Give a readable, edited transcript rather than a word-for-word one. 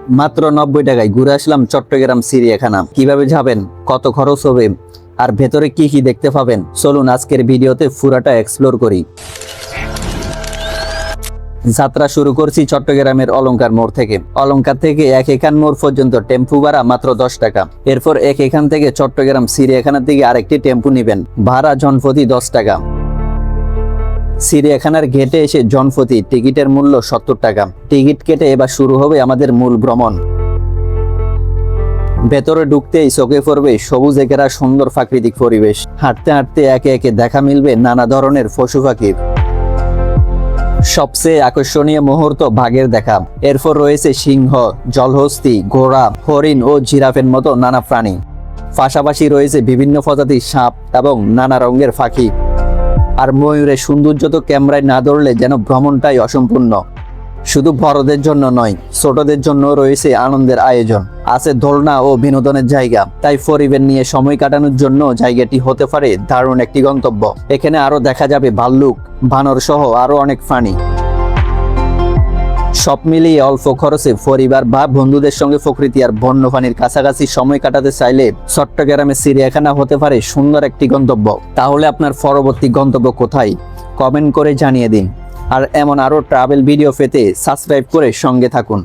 মাত্র 90 টাকায় ঘুরে আসলাম চট্টগ্রাম চিড়িয়াখানা। কিভাবে যাবেন, কত খরচ হবে, আর ভেতরে কি কি দেখতে পাবেন, চলুন আজকের ভিডিওতে পুরাটা এক্সপ্লোর করি। যাত্রা শুরু করছি চট্টগ্রামের অলংকার মোড় থেকে। অলংকার থেকে এক এখান মোড় পর্যন্ত টেম্পু ভাড়া মাত্র 10 টাকা। এরপর এক এখান থেকে চট্টগ্রাম চিড়িয়াখানার দিকে আরেকটি টেম্পু নেবেন, ভাড়া জনপ্রতি 10 টাকা। চিড়িয়াখানার গেটে এসে জনপ্রতি টিকিটের মূল্য 70 টাকা। টিকিট কেটে এবার শুরু হবে আমাদের মূল ভ্রমণ। ভেতরে ঢুকতেই চোখে পড়বে সবুজ ঘেরা সুন্দর প্রাকৃতিক পরিবেশ। হাঁটতে হাঁটতে একে একে দেখা মিলবে নানা ধরনের পশু পাখির। সবচেয়ে আকর্ষণীয় মুহূর্ত বাঘের দেখা। এরপর রয়েছে সিংহ, জলহস্তী, ঘোড়া, হরিণ ও জিরাফের মতো নানা প্রাণী। পাশাপাশি রয়েছে বিভিন্ন প্রজাতির সাপ এবং নানা রঙের পাখি। আর ময়ূরের সৌন্দর্য তো ক্যামেরায় না ধরলে যেন ভ্রমণটাই অসম্পূর্ণ। শুধু বড়দের জন্য নয়, ছোটদের জন্য রয়েছে আনন্দের আয়োজন। আছে দোলনা ও বিনোদনের জায়গা। তাই পরিবার নিয়ে সময় কাটানোর জন্য জায়গাটি হতে পারে দারুণ একটি গন্তব্য। এখানে আরো দেখা যাবে ভাল্লুক, বানর সহ আরো অনেক প্রাণী। সব মিলিয়ে অল্প খরচে পরিবার বা বন্ধুদের সঙ্গে প্রকৃতি আর বন্যপ্রাণীর কাছাকাছি সময় কাটাতে চাইলে চট্টগ্রামের চিড়িয়াখানা হতে পারে সুন্দর একটি গন্তব্য। তাহলে আপনার পরবর্তী গন্তব্য কোথায়, কমেন্ট করে জানিয়ে দিন। আর এমন আরো ট্রাভেল ভিডিও পেতে সাবস্ক্রাইব করে সঙ্গে থাকুন।